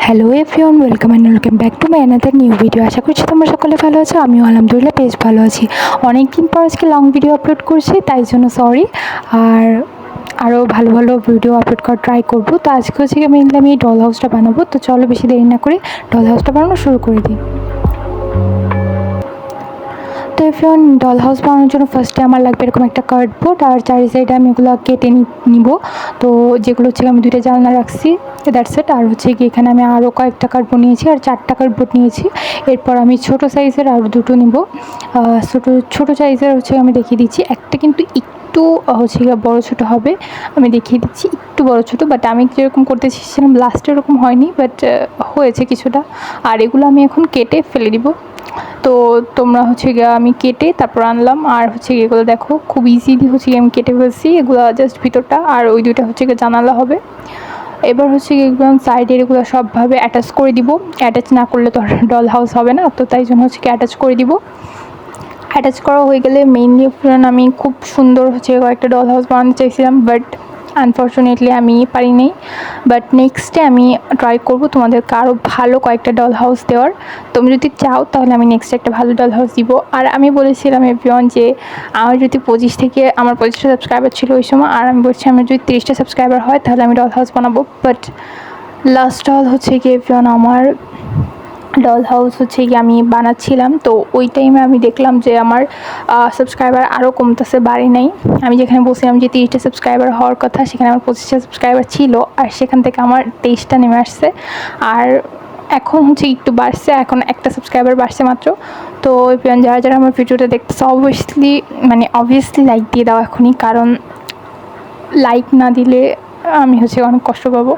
Hello everyone, welcome back to my another new video. আশা করছি তোমরা সকলে ভালো আছো। আমিও আলহামদুলিল্লাহ বেশ ভালো আছি। অনেক দিন পর আজকে লং ভিডিও আপলোড করছি, তাই জন্য সরি। আর আরও ভালো ভালো ভিডিও আপলোড করার ট্রাই করবো। তো আজকে হচ্ছে মেইনলি আমি এই ডল হাউসটা বানাবো। তো চলো বেশি দেরি না করে ডল হাউসটা বানানো শুরু করে দিই। তো এভরিওয়ান, ডল হাউস বানানোর জন্য ফার্স্টে আমার লাগবে এরকম একটা কার্ডবোর্ড, আর চারি সাইডে আমি এগুলো কেটে নিব। তো যেগুলো হচ্ছে আমি দুইটা জানলা রাখছি, দ্যাটস ইট। আর হচ্ছে কি এখানে আমি আরও কয়েকটা কার্ডবোর্ড নিয়েছি, আর 4টা কার্ডবোর্ড নিয়েছি। এরপর আমি ছোটো সাইজের আরও দুটো নিব। ছোটো সাইজের হচ্ছে আমি দেখিয়ে দিচ্ছি। একটা কিন্তু একটু হচ্ছে বড়ো ছোটো হবে, আমি দেখিয়ে দিচ্ছি। একটু বড়ো ছোটো, বাট আমি যেরকম করতে চেয়েছিলাম লাস্টে এরকম হয়নি, বাট হয়েছে কিছুটা। আর এগুলো আমি এখন কেটে ফেলে দিব। তো তোমরা হচ্ছে গিয়ে আমি কেটে তারপর আনলাম। আর হচ্ছে এগুলো দেখো খুব ইজিলি হচ্ছে আমি কেটে ফেলছি। এগুলো জাস্ট ভিতরটা, আর ওই দুইটা হচ্ছে গিয়ে জানালা হবে। এবার হচ্ছে একদম সাইডের এগুলো সবভাবে অ্যাটাচ করে দিব। অ্যাটাচ না করলে তো ডল হাউস হবে না, তো তাই জন্য হচ্ছে কি অ্যাটাচ করে দিব। অ্যাটাচ করা হয়ে গেলে মেইনলি আমি খুব সুন্দর হচ্ছে একটা ডল হাউস বানাতে চাইছিলাম, বাট আনফর্চুনেটলি আমি পারিনি। বাট নেক্সটে আমি ট্রাই করব তোমাদেরকে আরও ভালো কয়েকটা ডল হাউস দেওয়ার। তুমি যদি চাও তাহলে আমি নেক্সট একটা ভালো ডল হাউস দিব। আর আমি বলেছিলাম এভরিওয়ান যে আমার যদি 25টা সাবস্ক্রাইবার ছিল ওই সময়, আর আমি বলছি আমার যদি 30টা সাবস্ক্রাইবার হয় তাহলে আমি ডল হাউস বানাবো। বাট লাস্ট ডল হচ্ছে কি এভরিওয়ান, আমার ডল হাউস হচ্ছে গিয়ে আমি বানাচ্ছিলাম, তো ওই টাইমে আমি দেখলাম যে আমার সাবস্ক্রাইবার আরও কমতেছে, বাড়ে নাই। আমি যেখানে বলছিলাম যে 30টা সাবস্ক্রাইবার হওয়ার কথা, সেখানে আমার 25টা সাবস্ক্রাইবার ছিল, আর সেখান থেকে আমার 23টা নেমে আসছে। আর এখন হচ্ছে একটু বাড়ছে, এখন একটা সাবস্ক্রাইবার বাড়ছে মাত্র। তো যারা যারা আমার ভিডিওটা দেখতেছে অবভিয়াসলি লাইক দিয়ে দাও এখনই, কারণ লাইক না দিলে আমি হচ্ছে অনেক কষ্ট পাবো।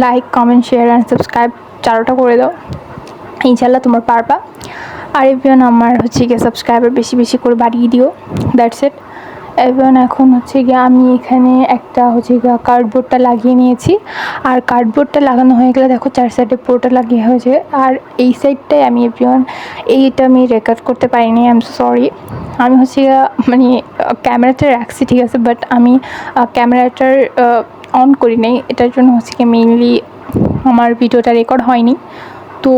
Like, comment, share and subscribe 4টা করে দাও, ইনশাল্লাহ তোমার পারবা। আর এভরিওয়ান আমার হচ্ছে গিয়ে সাবস্ক্রাইবার বেশি বেশি করে বাড়িয়ে দিও, দ্যাটস ইট। এভরিওয়ান এখন হচ্ছে গিয়ে আমি এখানে একটা হচ্ছে গিয়ে কার্ডবোর্ডটা লাগিয়ে নিয়েছি। আর কার্ডবোর্ডটা লাগানো হয়ে গেলে দেখো 4 সাইডে পুরোটা লাগিয়ে হয়েছে। আর এই সাইডটাই আমি এভরিওয়ান এইটা আমি রেকর্ড করতে পারিনি, আই এম সরি। আমি হচ্ছে ক্যামেরাটা রাখছি ঠিক আছে, বাট আমি ক্যামেরাটার অন করি নাই, এটার জন্য হচ্ছে কি মেইনলি আমার ভিডিওটা রেকর্ড হয়নি। তো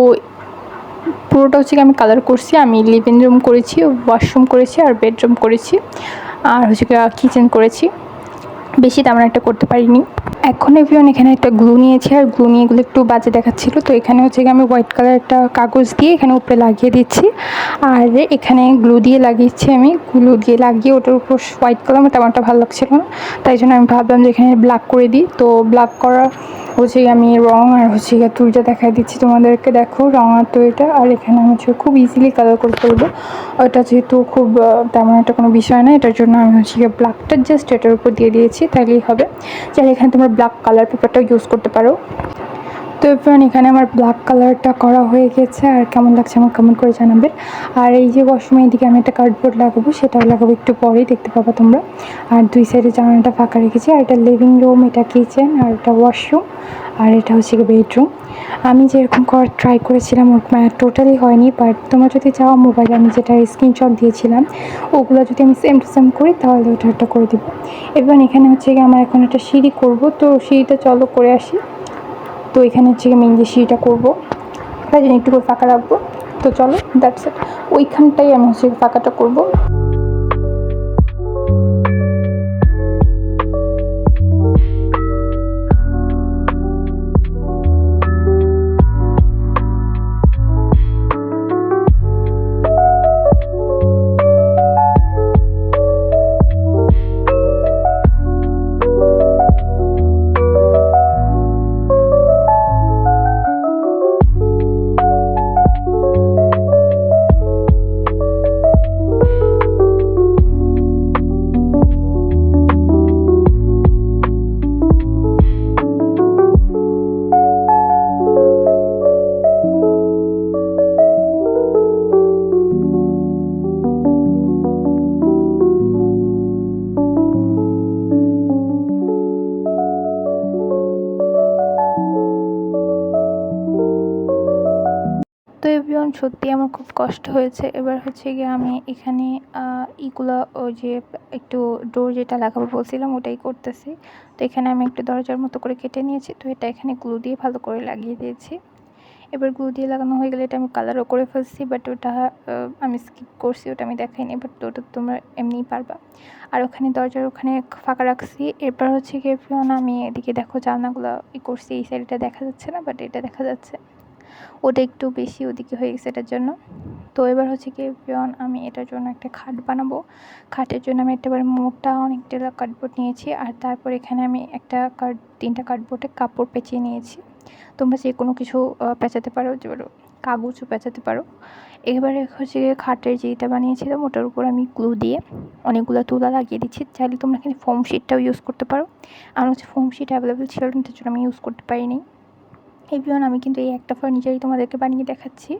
পুরোটা হচ্ছে আমি কালার করছি। আমি লিভিং রুম করেছি, ওয়াশরুম করেছি, আর বেডরুম করেছি, আর হচ্ছে কিচেন করেছি। বেশি তেমন একটা করতে পারিনি। এখন এভরিওয়ান এখানে একটা গ্লু নিয়েছি, আর গ্লু নিয়ে এগুলো একটু বাজে দেখাচ্ছিলো, তো এখানে হচ্ছে আমি হোয়াইট কালার একটা কাগজ দিয়ে এখানে উপরে লাগিয়ে দিচ্ছি। আর এখানে গ্লু দিয়ে লাগিয়েছি, আমি গ্লু দিয়ে লাগিয়ে ওটার উপর হোয়াইট কালার আমার তেমনটা ভালো লাগছিল না, তাই জন্য আমি ভাবলাম যে এখানে ব্ল্যাক করে দিই। তো ব্ল্যাক করা হচ্ছে আমি রং আর হচ্ছে তুলটা দেখাই দিচ্ছি তোমাদেরকে। দেখো রং আর তো এটা, আর এখানে আমি হচ্ছে খুব ইজিলি কালার করে ফেলবো। ওটা যেহেতু খুব তেমন একটা কোনো বিষয় না, এটার জন্য আমি হচ্ছে ব্ল্যাকটা জাস্ট এটার উপর দিয়ে দিয়েছি, তাইলেই হবে। চাইলে এখানে তোমরা ব্ল্যাক কালার পেপারটাও ইউজ করতে পারো। তো এখানে আমার ব্ল্যাক কালারটা করা হয়ে গেছে, আর কেমন লাগছে আমার কমেন্ট করে জানাবে। আর এই যে ওয়াশরুমের এদিকে আমি একটা কার্ডবোর্ড লাগাবো, সেটাও লাগাবো একটু পরেই, দেখতে পাবো তোমরা। আর দুই সাইডে জানালাটা ফাঁকা রেখেছি। আর এটা লিভিং রুম, এটা কিচেন, আর এটা ওয়াশরুম, আর এটা হচ্ছে বেডরুম। আমি যেরকম করার ট্রাই করেছিলাম টোটালি হয়নি, বাট তোমরা যদি চাও মোবাইলে আমি যেটা স্ক্রিনশট দিয়েছিলাম ওগুলো যদি আমি সেম টু সেম করি তাহলে ওটা একটা করে দেবো। এবার এখানে হচ্ছে আমার এখন একটা সিঁড়ি করবো, তো সিঁড়িটা চলো করে আসি। তো এখানে হচ্ছে মেইনলি সিঁড়িটা করবো, তাই জন্য একটু করে ফাঁকা রাখবো। তো চলো, দ্যাটস ইট। ওইখানটাই আমি হচ্ছে ফাঁকাটা করবো। তো এভরিওয়ান সত্যি আমার খুব কষ্ট হয়েছে। এবার হচ্ছে গিয়ে আমি এখানে ইগুলো ওই যে একটু ডোর যেটা লাগাবো বলছিলাম ওটাই করতেছি। তো এখানে আমি একটু দরজার মতো করে কেটে নিয়েছি, তো এটা এখানে গ্লু দিয়ে ভালো করে লাগিয়ে দিয়েছি। এবার গ্লু দিয়ে লাগানো হয়ে গেলে এটা আমি কালারও করে ফেলছি, বাট ওটা আমি স্কিপ করছি, ওটা আমি দেখাইনি, বাট ওটা তোমরা এমনিই পারবা। আর ওখানে দরজার ওখানে ফাঁকা রাখছি। এরপর হচ্ছে গিয়ে আমি এদিকে দেখো জানলাগুলো করছি, এই সাইডটা দেখা যাচ্ছে না, বাট এটা দেখা যাচ্ছে, ওটা একটু বেশি ওদিকে হয়ে গেছে এটার জন্য। তো এবার হচ্ছে কি আমি এটার জন্য একটা খাট বানাবো। খাটের জন্য আমি একেবারে মোটা অনেকটা কার্ডবোর্ড নিয়েছি, আর তারপর এখানে আমি তিনটা কার্ডবোর্ডে কাপড় পেঁচিয়ে নিয়েছি। তোমরা যে কোনো কিছু পেঁচাতে পারো, যে কাগজও পেঁচাতে পারো। এবারে হচ্ছে গিয়ে খাটের যেটা বানিয়েছিলাম ওটার উপর আমি গ্লু দিয়ে অনেকগুলো তুলা লাগিয়ে দিচ্ছি। চাইলে তোমরা এখানে ফোম শিটটাও ইউজ করতে পারো। আর হচ্ছে ফোম শিট অ্যাভেলেবেল ছিল না, তার জন্য আমি ইউজ করতে পারিনি। এই আমি কিন্তু এই একটা ফার্নিচারই তোমাদেরকে বানিয়ে দেখাচ্ছি,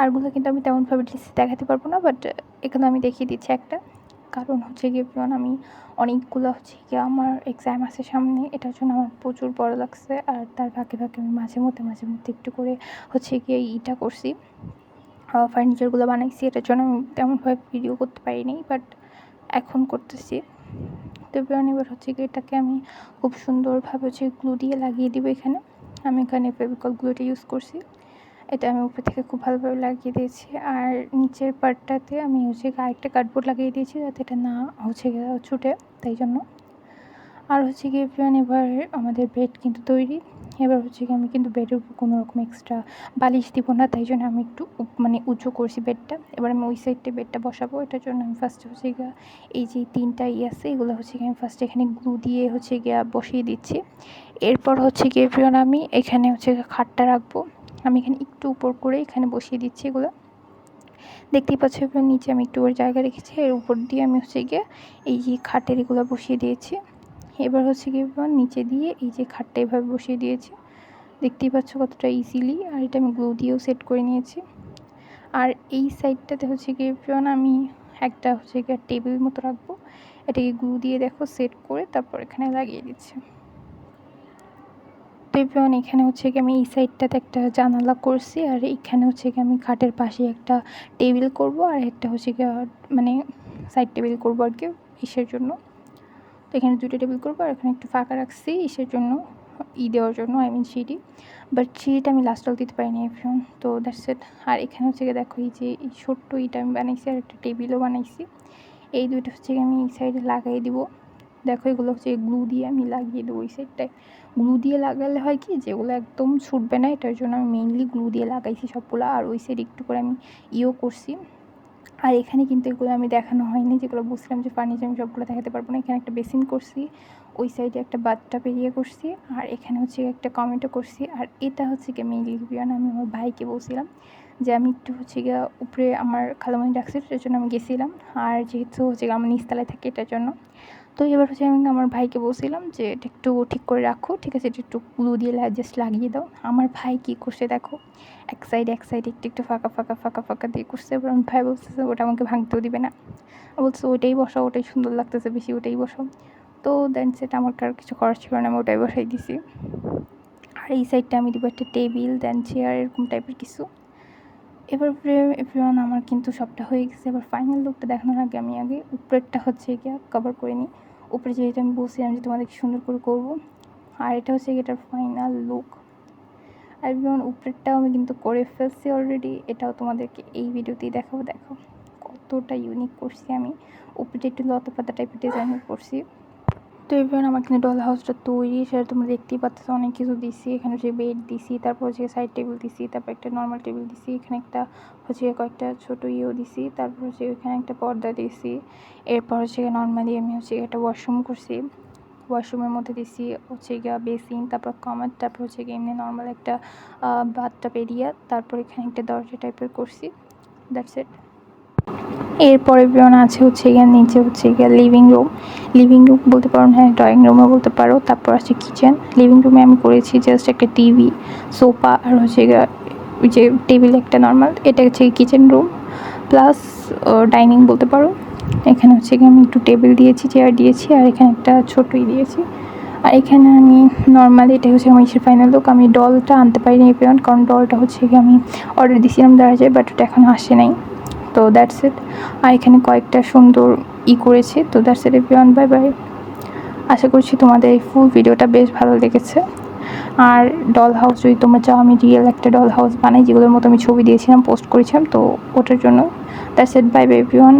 আরগুলো কিন্তু আমি তেমনভাবে দেখাতে পারবো না, বাট এখানে আমি দেখিয়ে দিচ্ছি একটা। কারণ হচ্ছে গিয়ে আমি অনেকগুলো হচ্ছে গিয়ে আমার এক্সাম আছে সামনে, এটার জন্য আমার প্রচুর বড় লাগছে। আর তার ফাঁকে ফাঁকে আমি মাঝে মধ্যে একটু করে হচ্ছে গিয়ে ইটা করছি, ফার্নিচারগুলো বানাইছি। এটার জন্য আমি তেমনভাবে ভিডিও করতে পারিনি, বাট এখন করতেছি। তো এবার হচ্ছে গিয়ে এটাকে আমি খুব সুন্দরভাবে হচ্ছে গ্লু দিয়ে লাগিয়ে দিব। আমি এখানে ফেভিকল গ্লুটা ইউজ করছি, এটা আমি উপর থেকে খুব ভালোভাবে লাগিয়ে দিয়েছি। আর নিচের পার্টটাতে আমি হচ্ছে আরেকটা কার্ডবোর্ড লাগিয়ে দিয়েছি, যাতে এটা না হচ্ছে গিয়ে ছুটে, তাই জন্য। আর হচ্ছে গিয়ে এবার আমাদের বেড কিন্তু তৈরি। এবার হচ্ছে গিয়ে আমি কিন্তু বেডের উপর কোনো রকম এক্সট্রা বালিশ দিব না, তাই জন্য আমি একটু উঁচু করছি বেডটা। এবার আমি ওই সাইডে বেডটা বসাবো, এটার জন্য আমি ফার্স্টে হচ্ছে গিয়ে এই যে তিনটা আছে এগুলো হচ্ছে গিয়ে আমি ফার্স্টে এখানে গ্লু দিয়ে হচ্ছে গিয়ে বসিয়ে দিচ্ছি। এরপর হচ্ছে গিয়ে আমি এখানে হচ্ছে খাটটা রাখবো। আমি এখানে একটু উপর করে এখানে বসিয়ে দিচ্ছি এগুলো, দেখতেই পাচ্ছ। এবার নিচে আমি একটু জায়গা রেখেছি, এর উপর দিয়ে আমি হচ্ছে গিয়ে এই যে খাটের এগুলো বসিয়ে দিয়েছি। এবার হচ্ছে গিয়ে নিচে দিয়ে এই যে খাটটা এভাবে বসিয়ে দিয়েছি, দেখতেই পাচ্ছ কতটা ইজিলি। আর এটা আমি গ্লু দিয়েও সেট করে নিয়েছি। আর এই সাইডটাতে হচ্ছে গিয়ে আমি একটা হচ্ছে গিয়ে টেবিল মতো রাখবো, এটাকে গ্লু দিয়ে দেখো সেট করে তারপর এখানে লাগিয়ে দিচ্ছি। তো এখানে হচ্ছে কি আমি এই সাইডটাতে একটা জানালা করছি, আর এইখানে হচ্ছে কি আমি খাটের পাশে একটা টেবিল করব, আর একটা হচ্ছে কি সাইড টেবিল করবো আর কি ইসের জন্য। তো এখানে দুটো টেবিল করবো, আর এখানে একটু ফাঁকা রাখছি ইসের জন্য, দেওয়ার জন্য, সিঁড়ি। বাট সিঁড়িটা আমি লাস্টটাও দিতে পারিনি তো দ্যাটস ইট। আর এখানে হচ্ছে গিয়ে দেখো এই যে এই ছোট্ট ইটা আমি বানাইছি, আর একটা টেবিলও বানাইছি। এই দুইটা হচ্ছে আমি এই সাইডে লাগাই দিব। দেখো এগুলো হচ্ছে গ্লু দিয়ে আমি লাগিয়ে দেবো ওই সাইডটায়। গ্লু দিয়ে লাগালে হয় কি, যেগুলো একদম ছুটবে না, এটার জন্য আমি মেইনলি গ্লু দিয়ে লাগাইছি সবগুলো। আর ওই সাইড একটু করে আমি করছি। আর এখানে কিন্তু এগুলো আমি দেখানো হয়নি, যেগুলো বুঝলাম যে ফার্নিচার আমি সবগুলো দেখাতে পারবো না। এখানে একটা বেসিন করছি, ওই সাইডে একটা বাথটাব পেরিয়ে করছি, আর এখানে হচ্ছে একটা কমেন্টও করছি। আর এটা হচ্ছে কি মেইনলি আমি আমার ভাইকে বলছিলাম যে আমি একটু হচ্ছে গিয়ে উপরে আমার খালামণি ডাকছে, এটার জন্য আমি গেছিলাম। আর যেহেতু হচ্ছে আমার নিচতলায় থাকে এটার জন্য, তো এবার হচ্ছে আমি আমার ভাইকে বলছিলাম যে এটা একটু ঠিক করে রাখো, ঠিক আছে, এটা একটু গ্লু দিয়ে জাস্ট লাগিয়ে দাও। আমার ভাই কী করছে দেখো, এক সাইড একটু ফাঁকা দিয়ে করছে। এবার আমার ভাই বলতেছে ওটা আমাকে ভাঙতেও দিবে না, বলছে ওটাই বসাও, ওটাই সুন্দর লাগতেছে বেশি, ওটাই বসাও। তো দেন সেটা আমার কারো কিছু করার ছিল না, আমি ওটাই বসাই দিছি। আর এই সাইডটা আমি দিব একটা টেবিল, দেন চেয়ার, এরকম টাইপের কিছু। এবার এভরিওয়ান আমার কিন্তু সবটা হয়ে গেছে। এবার ফাইনাল লুকটা দেখানোর আগে আমি উপরেরটা হচ্ছে গিয়ে কভার করে নিই। উপরে যেটা আমি বলছিলাম যে তোমাদেরকে সুন্দর করে করবো, আর এটা হচ্ছে এটার ফাইনাল লুক। আর এভরিওয়ান উপরেরটাও আমি কিন্তু করে ফেলছি অলরেডি, এটাও তোমাদেরকে এই ভিডিওতেই দেখাবো। দেখো কতটা ইউনিক করছি আমি, উপরে একটু লতাপাতা টাইপের ডিজাইন করছি। তো এবার আমার কিন্তু ডল হাউসটা তৈরি, সেটা তোমরা দেখতেই পাচ্ছ, অনেক কিছু দিছি। এখানে হচ্ছে বেড দিছি, তারপর হচ্ছে সাইড টেবিল দিছি, তারপর একটা নর্মাল টেবিল দিছি, এখানে একটা হচ্ছে কয়েকটা ছোটো দিছি, তারপর হচ্ছে এখানে একটা পর্দা দিছি। এরপর হচ্ছে নর্মালি আমি হচ্ছে একটা ওয়াশরুম করছি, ওয়াশরুমের মধ্যে দিছি হচ্ছে গিয়ে বেসিন, তারপর কমার, তারপর হচ্ছে গিয়ে এমনি নর্মাল একটা বাথটাব এরিয়া, তারপর এখানে একটা দরজা টাইপের করছি। That's it. এরপরে আছে হচ্ছে গিয়ে নিচে হচ্ছে গিয়ে লিভিং রুম বলতে পারো, হ্যাঁ ড্রয়িং রুমও বলতে পারো। তারপর আছে কিচেন। লিভিং রুমে আমি করেছি জাস্ট একটা টিভি, সোফা, আর হচ্ছে গিয়ে ওই যে টেবিল একটা নর্মাল। এটা হচ্ছে কিচেন রুম প্লাস ডাইনিং বলতে পারো। এখানে হচ্ছে গিয়ে আমি একটু টেবিল দিয়েছি, চেয়ার দিয়েছি, আর এখানে একটা ছোটোই দিয়েছি। আর এখানে আমি নর্মালি এটা হচ্ছে আমার ফাইনাল লুক। আমি ডলটা আনতে পারিনি কারণ ডলটা হচ্ছে গিয়ে আমি অর্ডার দিয়েছিলাম যায়, বাট ওটা এখনও আসে নাই। তো দ্যাটস ইট। আর এখানে কয়েকটা সুন্দর করেছি। তো that's it everyone, bye bye. আশা করছি তোমাদের এই ফুল ভিডিওটা বেশ ভালো লেগেছে। আর ডল হাউস যদি তোমরা চাও আমি রিয়েল একটা ডল হাউস বানাই, যেগুলোর মতো আমি ছবি দিয়েছিলাম, পোস্ট করেছিলাম, তো ওটার জন্য that's it, bye bye everyone.